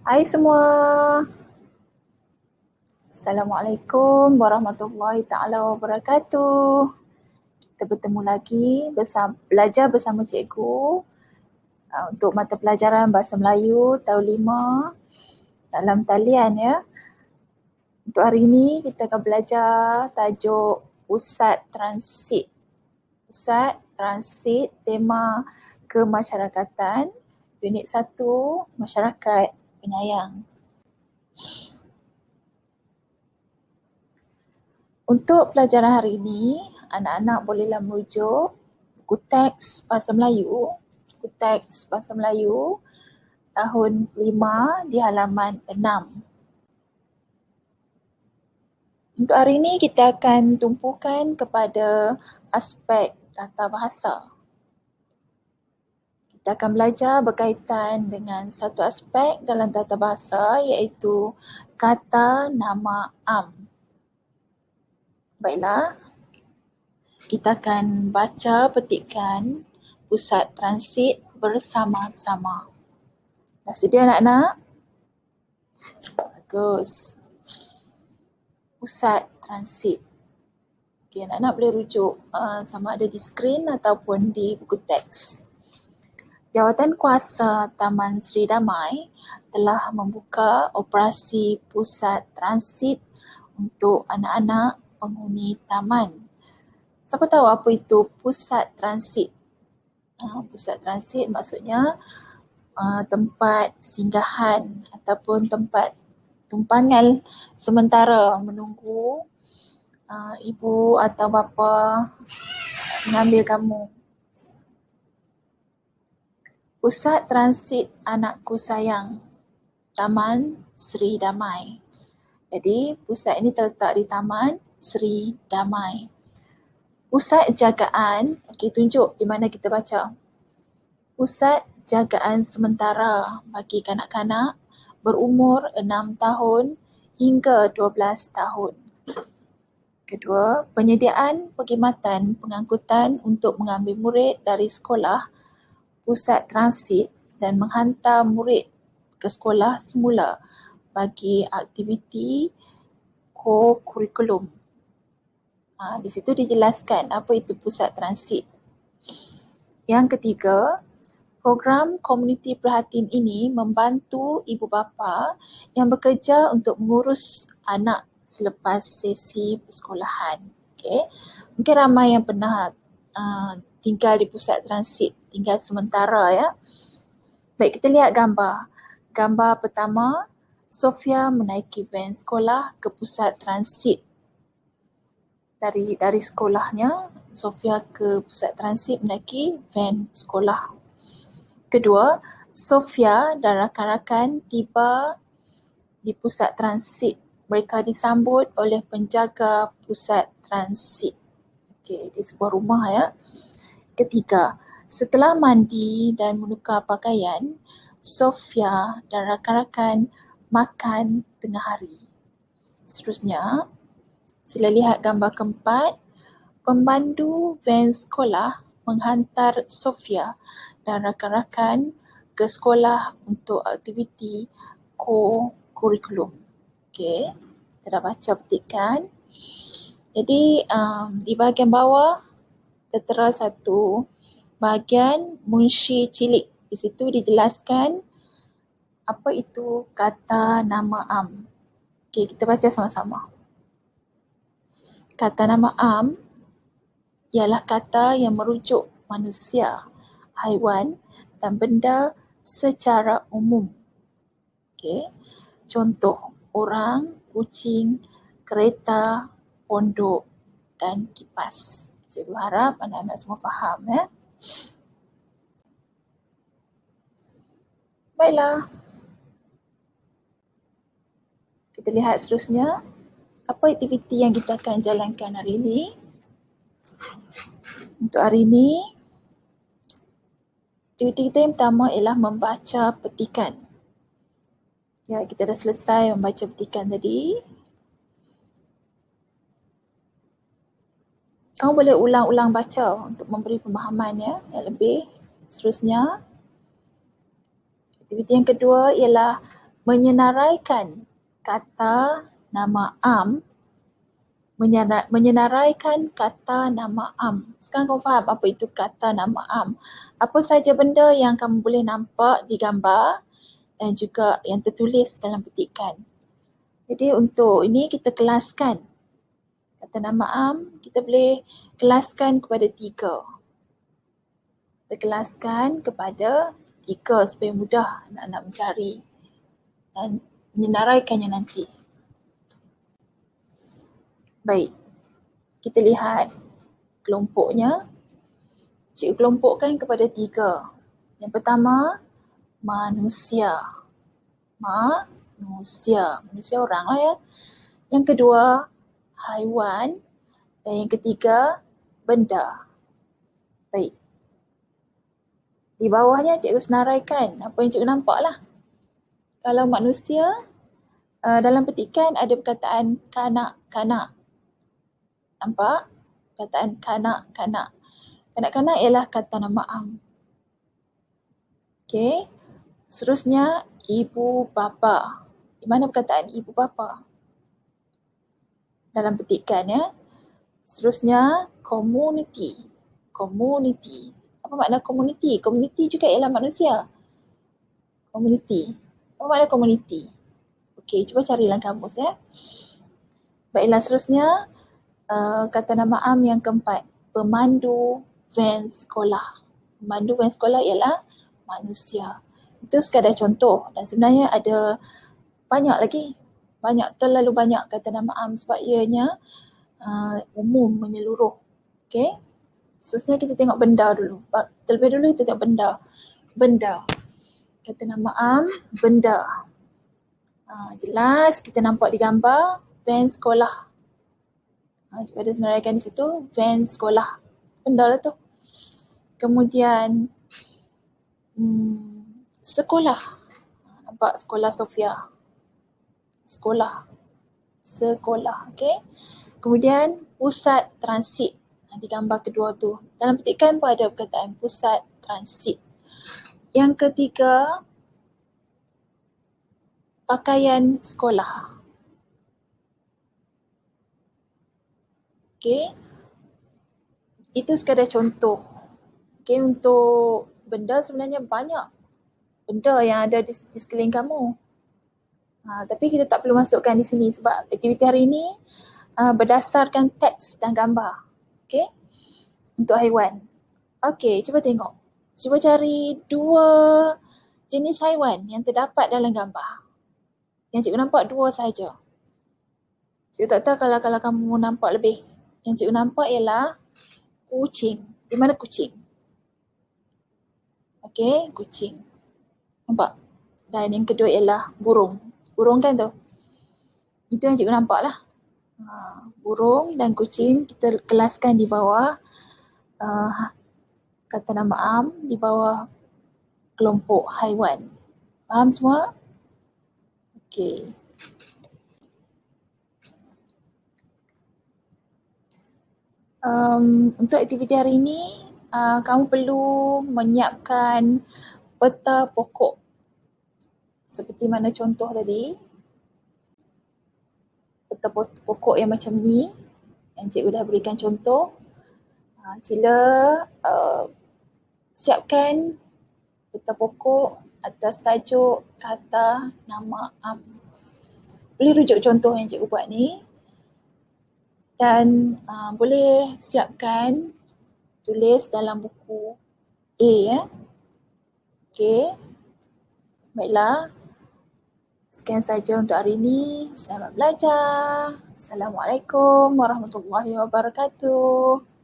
Hai semua. Assalamualaikum warahmatullahi taala wabarakatuh. Kita bertemu lagi belajar bersama cikgu untuk mata pelajaran Bahasa Melayu tahun 5 dalam talian ya. Untuk hari ini kita akan belajar tajuk Pusat Transit. Pusat Transit, tema kemasyarakatan, unit 1, masyarakat penyayang. Untuk pelajaran hari ini, anak-anak bolehlah merujuk buku teks Bahasa Melayu tahun 5 di halaman 6. Untuk hari ini kita akan tumpukan kepada aspek tata bahasa. Kita akan belajar berkaitan dengan satu aspek dalam tata bahasa iaitu kata nama am. Baiklah, kita akan baca petikan pusat transit bersama-sama. Dah sedia anak-anak? Bagus. Pusat transit. Okay, anak-anak boleh rujuk sama ada di skrin ataupun di buku teks. Jawatan Kuasa Taman Sri Damai telah membuka operasi pusat transit untuk anak-anak penghuni taman. Siapa tahu apa itu pusat transit? Pusat transit maksudnya tempat singgahan ataupun tempat tumpangan sementara menunggu ibu atau bapa mengambil kamu. Pusat transit anakku sayang, Taman Sri Damai. Jadi pusat ini terletak di Taman Sri Damai. Pusat jagaan, okey, tunjuk di mana kita baca. Pusat jagaan sementara bagi kanak-kanak berumur 6 tahun hingga 12 tahun. Kedua, penyediaan perkhidmatan pengangkutan untuk mengambil murid dari sekolah pusat transit dan menghantar murid ke sekolah semula bagi aktiviti co-kurikulum. Di situ dijelaskan apa itu pusat transit. Yang ketiga, program komuniti perhatian ini membantu ibu bapa yang bekerja untuk mengurus anak selepas sesi persekolahan. Okay. Mungkin ramai yang pernah tinggal di pusat transit, tinggal sementara ya. Baik, kita lihat gambar. Gambar pertama, Sofia menaiki van sekolah ke pusat transit. Dari sekolahnya, Sofia ke pusat transit menaiki van sekolah. Kedua, Sofia dan rakan-rakan tiba di pusat transit. Mereka disambut oleh penjaga pusat transit. Okey, di sebuah rumah ya. Ketiga, setelah mandi dan menukar pakaian, Sofia dan rakan-rakan makan tengah hari. Seterusnya, sila lihat gambar keempat. Pemandu van sekolah menghantar Sofia dan rakan-rakan ke sekolah untuk aktiviti co-kurikulum. Okey, kita dah baca petikan. Jadi di bahagian bawah tertera satu bahagian munshi cilik. Di situ dijelaskan apa itu kata nama am. Okey, kita baca sama-sama. Kata nama am ialah kata yang merujuk manusia, haiwan dan benda secara umum. Okey. Contoh, orang, kucing, kereta, pondok dan kipas. Cikgu harap anak-anak semua faham ya. Baiklah. Kita lihat seterusnya. Apa aktiviti yang kita akan jalankan hari ini? Untuk hari ini, aktiviti kita yang pertama ialah membaca petikan. Ya, kita dah selesai membaca petikan tadi. Kamu boleh ulang-ulang baca untuk memberi pemahaman ya, yang lebih. Seterusnya, aktiviti yang kedua ialah menyenaraikan kata nama am, menyenaraikan kata nama am. Sekarang kau faham apa itu kata nama am. Apa saja benda yang kamu boleh nampak di gambar dan juga yang tertulis dalam petikan. Jadi untuk ini kita kelaskan. Kata nama am kita boleh kelaskan kepada 3. Kita kelaskan kepada 3 supaya mudah anak-anak mencari dan menyenaraikannya nanti. Baik, kita lihat kelompoknya. Cikgu kelompokkan kepada 3. Yang pertama, manusia. Manusia orang lah ya. Yang kedua, haiwan. Dan yang ketiga, benda. Baik. Di bawahnya cikgu senaraikan apa yang cikgu nampak lah. Kalau manusia, dalam petikan ada perkataan kanak-kanak. Nampak? Perkataan kanak-kanak. Kanak-kanak ialah kata nama am. Okey. Seterusnya, ibu bapa. Di mana perkataan ibu bapa? Dalam petikan ya. Seterusnya, community. Community. Apa makna community? Community juga ialah manusia. Community. Apa makna community? Okey, cuba cari dalam kamus ya. Baiklah, seterusnya kata nama am yang keempat. Pemandu van sekolah. Pemandu van sekolah ialah manusia. Itu sekadar contoh dan sebenarnya ada banyak lagi. Terlalu banyak kata nama am sebab ianya umum, menyeluruh. Okey. Seterusnya kita tengok benda dulu. Terlebih dulu kita tengok benda. Benda. Kata nama am, benda. Jelas kita nampak di gambar van sekolah. Juga ada senaraikan di situ, van sekolah. Benda lah tu. Kemudian sekolah. Nampak sekolah Sofia. Sekolah. Okey. Kemudian pusat transit. Di gambar kedua tu. Dalam petikan pun ada perkataan pusat transit. Yang ketiga, pakaian sekolah. Okey. Itu sekadar contoh. Okey, untuk benda sebenarnya banyak benda yang ada di sekeliling kamu. Tapi kita tak perlu masukkan di sini sebab aktiviti hari ini berdasarkan teks dan gambar. Okey. Untuk haiwan. Okey, cuba tengok. Cuba cari 2 jenis haiwan yang terdapat dalam gambar. Yang cikgu nampak 2 saja. Cikgu tak tahu kalau kamu nampak lebih. Yang cikgu nampak ialah kucing. Di mana kucing? Okey, kucing. Nampak? Dan yang kedua ialah burung. Burung kan tu? Itu yang cikgu nampak lah. Burung dan kucing kita kelaskan di bawah kata nama am, di bawah kelompok haiwan. Faham semua? Okey. Untuk aktiviti hari ini, kamu perlu menyiapkan peta pokok. Seperti mana contoh tadi. Peta pokok yang macam ni, yang cikgu dah berikan contoh. Sila siapkan peta pokok atas tajuk kata nama am. Boleh rujuk contoh yang cikgu buat ni. Dan boleh siapkan tulis dalam buku A ya. Okey. Baiklah. Sekian saja untuk hari ini. Selamat belajar. Assalamualaikum warahmatullahi wabarakatuh.